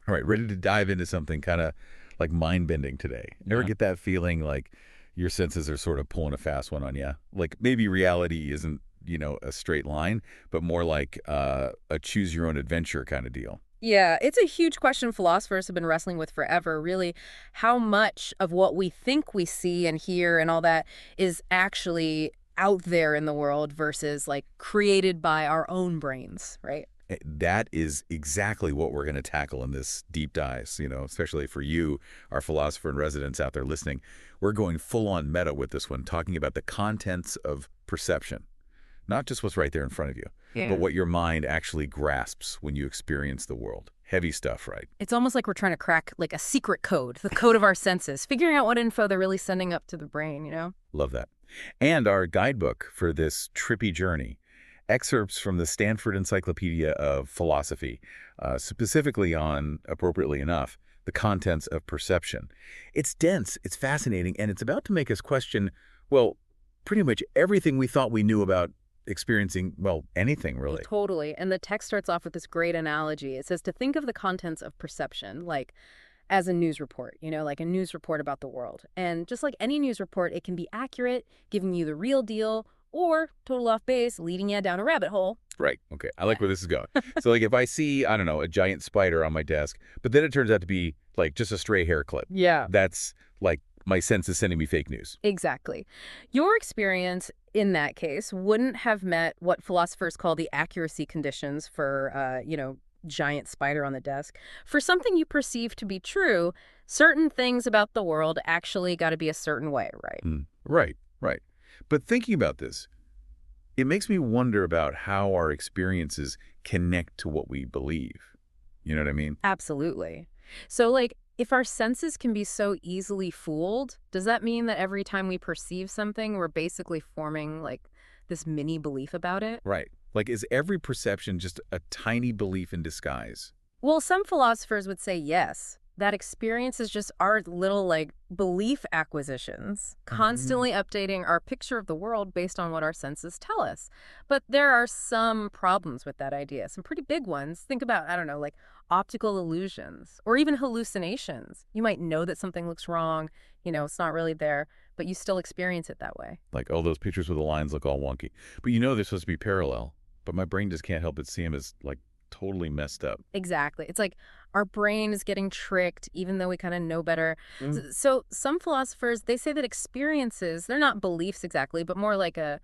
All right, ready to dive into something kind of like mind-bending today. Ever Yeah. get that feeling like your senses are sort of pulling a fast one on you? Like maybe reality isn't, a straight line, but more like a choose your own adventure kind of deal. Yeah, it's a huge question philosophers have been wrestling with forever, really. How much of what we think we see and hear and all that is actually out there in the world versus like created by our own brains, right? That is exactly what we're going to tackle in this deep dive, especially for you, our philosopher in residence out there listening. We're going full on meta with this one, talking about the contents of perception. Not just what's right there in front of you, but Yeah. what your mind actually grasps when you experience the world. Heavy stuff, right? It's almost like we're trying to crack like a secret code, the code of our senses, figuring out what info they're really sending up to the brain, you know? Love that. And our guidebook for this trippy journey, excerpts from the Stanford Encyclopedia of Philosophy, specifically on, appropriately enough, the contents of perception. It's dense, it's fascinating, and it's about to make us question, well, pretty much everything we thought we knew about experiencing, well, anything really. Totally. And the text starts off with this great analogy. It says to think of the contents of perception, like as a news report, like a news report about the world. And just like any news report, it can be accurate, giving you the real deal, or total off base, leading you down a rabbit hole. Right. Okay. I like where this is going. So, like, if I see, I don't know, a giant spider on my desk, but then it turns out to be, like, just a stray hair clip, Yeah. that's, like, my sense is sending me fake news. Exactly. Your experience in that case wouldn't have met what philosophers call the accuracy conditions for, giant spider on the desk. For something you perceive to be true, certain things about the world actually got to be a certain way, right? Right. Right. But thinking about this, it makes me wonder about how our experiences connect to what we believe. You know what I mean? Absolutely. So, like, if our senses can be so easily fooled, does that mean that every time we perceive something, we're basically forming, like, this mini belief about it? Right. Like, is every perception just a tiny belief in disguise? Well, some philosophers would say yes. That experience is just our little, like, belief acquisitions, Mhm. constantly updating our picture of the world based on what our senses tell us. But there are some problems with that idea, some pretty big ones. Think about, I don't know, like optical illusions or even hallucinations. You might know that something looks wrong, it's not really there, but you still experience it that way. Like, oh, those pictures with the lines look all wonky. But they're supposed to be parallel. But my brain just can't help but see them as, like, totally messed up. Exactly. It's like our brain is getting tricked, even though we kind of know better. So some philosophers, they say that experiences, they're not beliefs exactly, but more like a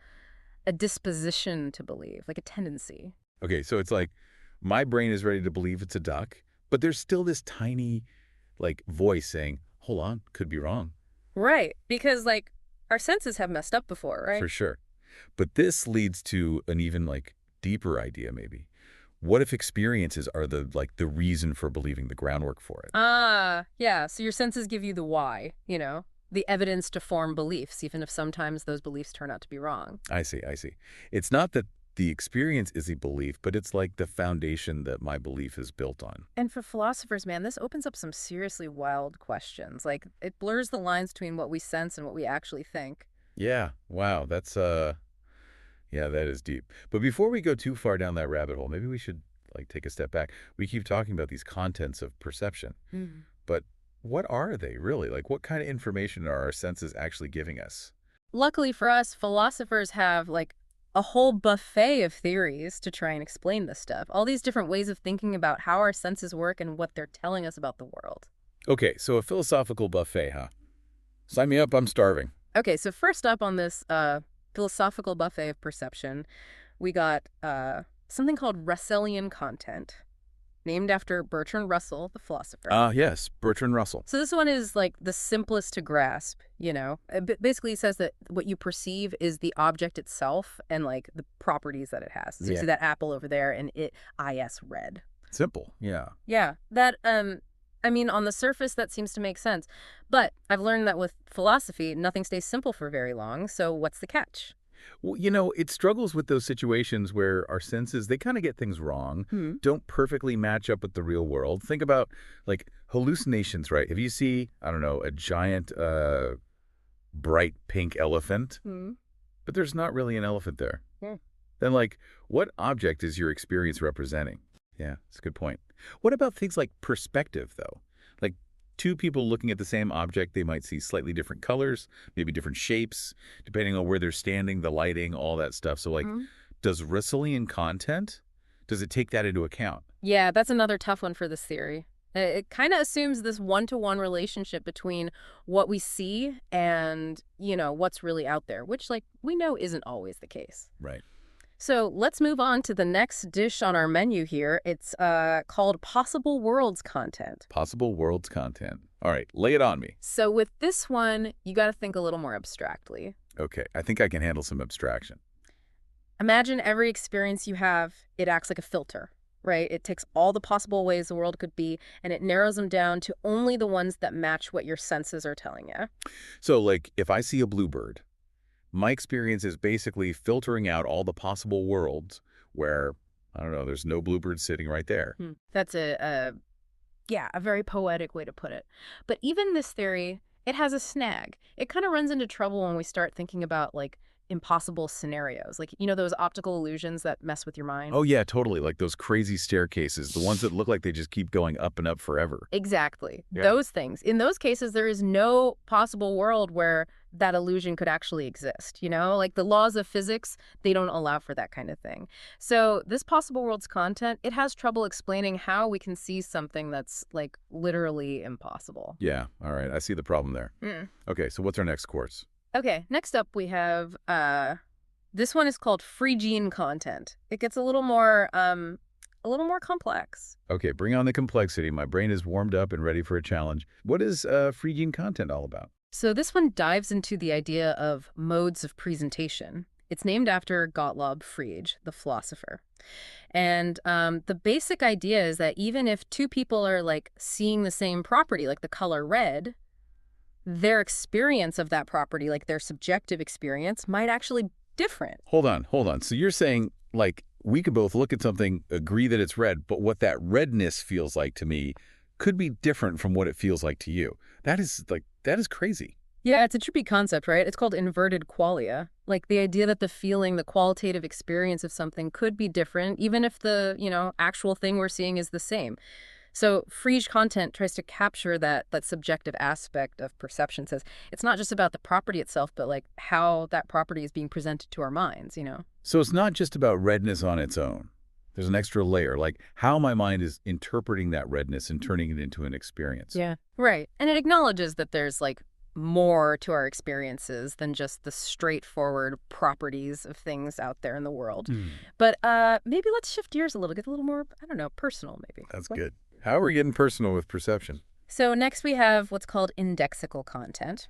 disposition to believe, like a tendency. Okay, so it's like my brain is ready to believe it's a duck, but there's still this tiny, like, voice saying, hold on, could be wrong, Right. Because, like, our senses have messed up before, right? for sure. But this leads to an even, like, deeper idea, maybe. What if experiences are the reason for believing, the groundwork for it? Ah, yeah. So your senses give you the why, the evidence to form beliefs, even if sometimes those beliefs turn out to be wrong. I see, I see. It's not that the experience is a belief, but it's like the foundation that my belief is built on. And for philosophers, man, this opens up some seriously wild questions. Like, it blurs the lines between what we sense and what we actually think. Yeah, wow, yeah, that is deep. But before we go too far down that rabbit hole, maybe we should, like, take a step back. We keep talking about these contents of perception, Mm. but what are they really? Like, what kind of information are our senses actually giving us? Luckily for us, philosophers have, like, a whole buffet of theories to try and explain this stuff. All these different ways of thinking about how our senses work and what they're telling us about the world. Okay, so a philosophical buffet, huh? Sign me up, I'm starving. Okay, so first up on this philosophical buffet of perception, we got something called Russellian content, named after Bertrand Russell, the philosopher. Yes, Bertrand Russell. So this one is like the simplest to grasp. It basically says that what you perceive is the object itself and like the properties that it has. So you Yeah. see that apple over there and is red. Simple, yeah. Yeah, that I mean on the surface that seems to make sense. But I've learned that with philosophy, nothing stays simple for very long. So what's the catch? Well, it struggles with those situations where our senses, they kind of get things wrong, Hmm. don't perfectly match up with the real world. Think about, like, hallucinations, right? If you see, I don't know, a giant, bright pink elephant, Hmm. but there's not really an elephant there, Yeah. then, like, what object is your experience representing? Yeah, that's a good point. What about things like perspective, though? Like two people looking at the same object, they might see slightly different colors, maybe different shapes, depending on where they're standing, the lighting, all that stuff. So, like, Mhm. does Russellian content, does it take that into account? Yeah, that's another tough one for this theory. It kind of assumes this one-to-one relationship between what we see and, what's really out there, which, like, we know isn't always the case. Right. So let's move on to the next dish on our menu here. It's called Possible Worlds content. Possible worlds content. All right, lay it on me. So with this one, you got to think a little more abstractly. Okay, I think I can handle some abstraction. Imagine every experience you have, it acts like a filter, right? It takes all the possible ways the world could be, and it narrows them down to only the ones that match what your senses are telling you. So, like, if I see a bluebird, my experience is basically filtering out all the possible worlds where, I don't know, there's no bluebird sitting right there. That's a very poetic way to put it. But even this theory, it has a snag. It kind of runs into trouble when we start thinking about, like, impossible scenarios. Like, those optical illusions that mess with your mind? Oh, yeah, totally. Like those crazy staircases, the ones that look like they just keep going up and up forever. Exactly. Yeah. Those things. In those cases, there is no possible world where that illusion could actually exist, Like the laws of physics, they don't allow for that kind of thing. So this possible world's content, it has trouble explaining how we can see something that's, like, literally impossible. Yeah, all right. I see the problem there. Mm. Okay, so what's our next course? Okay, next up we have, this one is called free gene content. It gets a little more complex. Okay, bring on the complexity. My brain is warmed up and ready for a challenge. What is free gene content all about? So this one dives into the idea of modes of presentation. It's named after Gottlob Frege, the philosopher. And the basic idea is that even if two people are, like, seeing the same property, like the color red, their experience of that property, like their subjective experience, might actually be different. Hold on. So you're saying, like, we could both look at something, agree that it's red, but what that redness feels like to me could be different from what it feels like to you. That is crazy. Yeah, it's a trippy concept, right? It's called inverted qualia. Like the idea that the feeling, the qualitative experience of something could be different, even if the, actual thing we're seeing is the same. So Frege content tries to capture that subjective aspect of perception. Says it's not just about the property itself, but, like, how that property is being presented to our minds. So it's not just about redness on its own. There's an extra layer, like how my mind is interpreting that redness and turning it into an experience. Yeah. Right. And it acknowledges that there's, like, more to our experiences than just the straightforward properties of things out there in the world. But maybe let's shift gears a little, get a little more, I don't know, personal maybe. That's good. How are we getting personal with perception? So next we have what's called indexical content.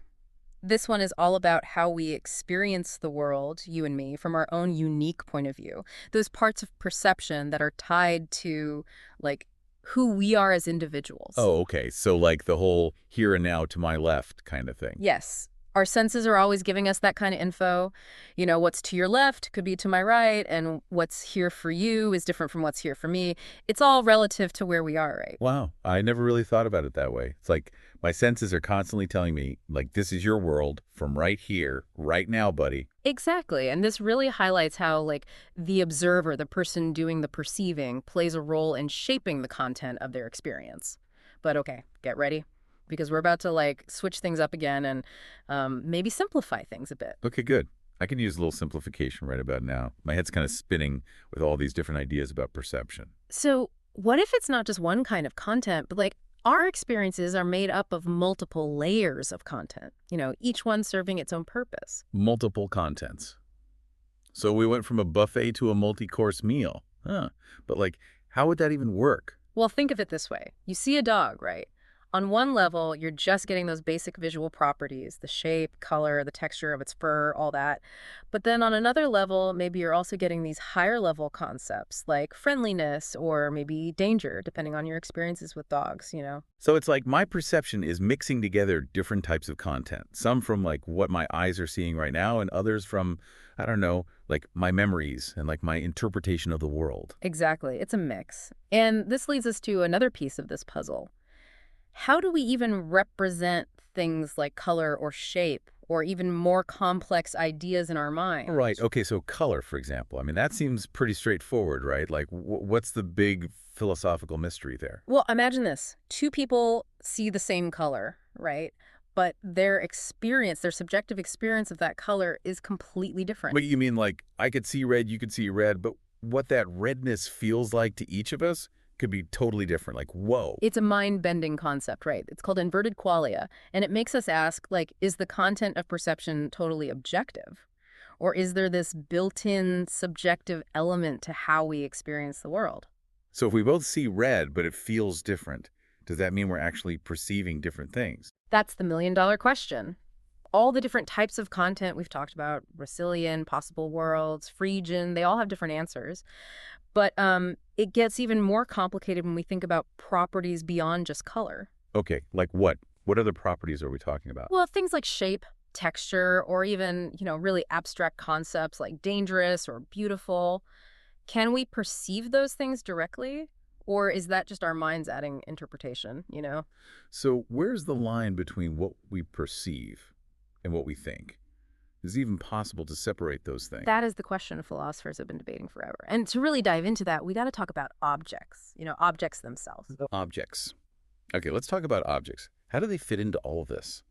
This one is all about how we experience the world, you and me, from our own unique point of view. Those parts of perception that are tied to, like, who we are as individuals. Oh, okay. So like the whole here and now to my left kind of thing. Yes. Our senses are always giving us that kind of info. What's to your left could be to my right, and what's here for you is different from what's here for me. It's all relative to where we are, right? Wow. I never really thought about it that way. It's like my senses are constantly telling me, like, this is your world from right here, right now, buddy. Exactly. And this really highlights how, like, the observer, the person doing the perceiving, plays a role in shaping the content of their experience. But okay, get ready, because we're about to, like, switch things up again and maybe simplify things a bit. Okay, good. I can use a little simplification right about now. My head's kind of spinning with all these different ideas about perception. So what if it's not just one kind of content, but, like, our experiences are made up of multiple layers of content, each one serving its own purpose. Multiple contents. So we went from a buffet to a multi-course meal. Huh. But, like, how would that even work? Well, think of it this way. You see a dog, right? On one level, you're just getting those basic visual properties, the shape, color, the texture of its fur, all that. But then on another level, maybe you're also getting these higher level concepts like friendliness or maybe danger, depending on your experiences with dogs. So it's like my perception is mixing together different types of content. Some from, like, what my eyes are seeing right now, and others from, I don't know, like my memories and, like, my interpretation of the world. Exactly. It's a mix. And this leads us to another piece of this puzzle. How do we even represent things like color or shape or even more complex ideas in our minds? Right. Okay, so color, for example. I mean, that seems pretty straightforward, right? Like, what's the big philosophical mystery there. Well, imagine this. Two people see the same color, right? But their experience, their subjective experience of that color is completely different. What you mean, like, I could see red, you could see red, but what that redness feels like to each of us could be totally different. Like, whoa. It's a mind-bending concept, right? It's called inverted qualia, and it makes us ask, like, is the content of perception totally objective? Or is there this built-in subjective element to how we experience the world? So if we both see red, but it feels different, does that mean we're actually perceiving different things? That's the million-dollar question. All the different types of content we've talked about, Russellian, possible worlds, Phrygian, they all have different answers. But it gets even more complicated when we think about properties beyond just color. Okay, like what? What other properties are we talking about? Well, things like shape, texture, or even, really abstract concepts like dangerous or beautiful. Can we perceive those things directly? Or is that just our minds adding interpretation? So where's the line between what we perceive and what we think? Is it even possible to separate those things? That is the question philosophers have been debating forever. And to really dive into that, we got to talk about objects, objects themselves. Objects. Okay, let's talk about objects. How do they fit into all of this?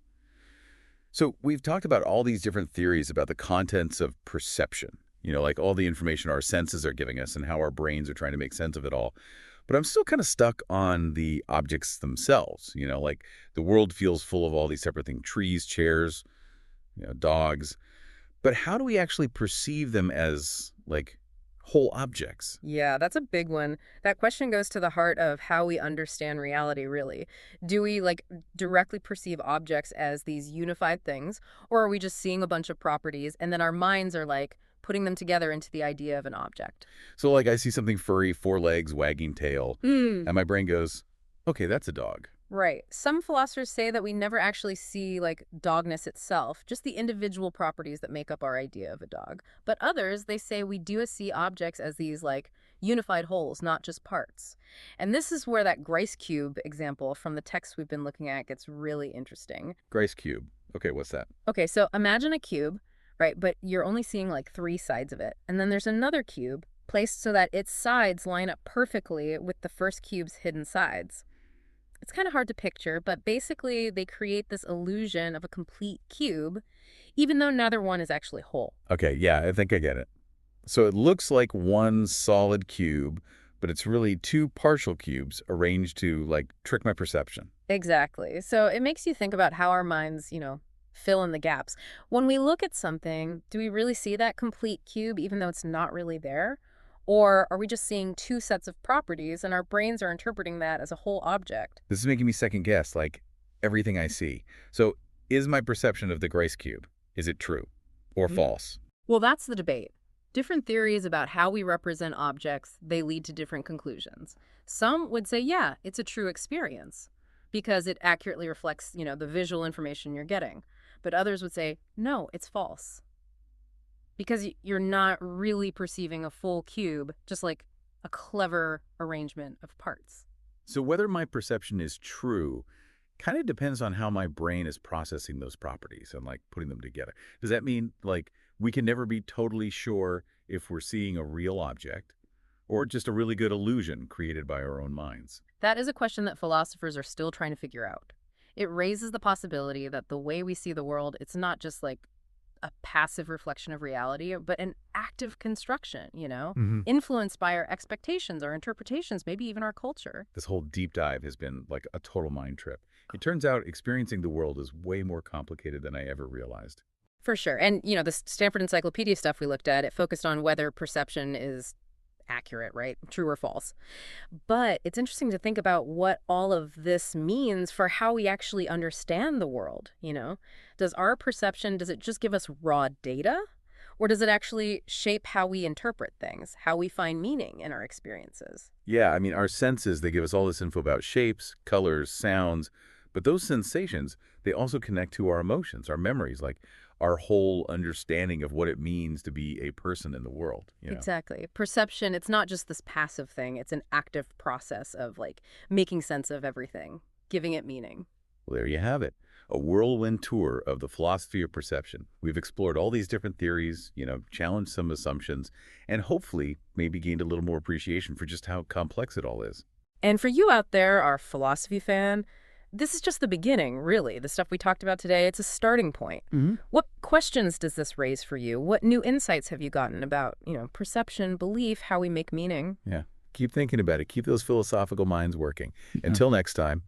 So we've talked about all these different theories about the contents of perception, like all the information our senses are giving us and how our brains are trying to make sense of it all. But I'm still kind of stuck on the objects themselves, like the world feels full of all these separate things, trees, chairs, dogs. But how do we actually perceive them as, like, whole objects? Yeah, that's a big one. That question goes to the heart of how we understand reality, really. Do we, directly perceive objects as these unified things, or are we just seeing a bunch of properties and then our minds are, putting them together into the idea of an object? So, like, I see something furry, 4 legs, wagging tail, and my brain goes, okay, that's a dog. Right. Some philosophers say that we never actually see, dogness itself, just the individual properties that make up our idea of a dog. But others, they say we do see objects as these, unified wholes, not just parts. And this is where that Grice cube example from the text we've been looking at gets really interesting. Grice cube. Okay, what's that? Okay, so imagine a cube, right? But you're only seeing, 3 sides of it. And then there's another cube placed so that its sides line up perfectly with the first cube's hidden sides. It's kind of hard to picture, but basically they create this illusion of a complete cube, even though neither one is actually whole. Okay, yeah, I think I get it. So it looks like one solid cube, but it's really 2 partial cubes arranged to, trick my perception. Exactly. So it makes you think about how our minds, fill in the gaps. When we look at something, do we really see that complete cube even though it's not really there? Or are we just seeing 2 sets of properties and our brains are interpreting that as a whole object? This is making me second guess, everything I see. So is my perception of the Grice cube, is it true or false? Well, that's the debate. Different theories about how we represent objects, they lead to different conclusions. Some would say, yeah, it's a true experience because it accurately reflects, the visual information you're getting. But others would say, no, it's false. Because you're not really perceiving a full cube, just like a clever arrangement of parts. So whether my perception is true kind of depends on how my brain is processing those properties and putting them together. Does that mean we can never be totally sure if we're seeing a real object or just a really good illusion created by our own minds? That is a question that philosophers are still trying to figure out. It raises the possibility that the way we see the world, it's not just a passive reflection of reality, but an active construction, influenced by our expectations, our interpretations, maybe even our culture. This whole deep dive has been like a total mind trip. It turns out experiencing the world is way more complicated than I ever realized. For sure. And, the Stanford Encyclopedia stuff we looked at, it focused on whether perception is accurate, right? True or false. But it's interesting to think about what all of this means for how we actually understand the world, Does our perception, does it just give us raw data? Or does it actually shape how we interpret things, how we find meaning in our experiences? Yeah, I mean, our senses, they give us all this info about shapes, colors, sounds, but those sensations, they also connect to our emotions, our memories, our whole understanding of what it means to be a person in the world. Exactly. Perception, it's not just this passive thing. It's an active process of making sense of everything, giving it meaning. Well, there you have it. a whirlwind tour of the philosophy of perception. We've explored all these different theories, challenged some assumptions, and hopefully maybe gained a little more appreciation for just how complex it all is. And for you out there, our philosophy fan, this is just the beginning, really. The stuff we talked about today, it's a starting point. Hmm. What questions does this raise for you? What new insights have you gotten about, perception, belief, how we make meaning? Yeah. Keep thinking about it. Keep those philosophical minds working. Until next time.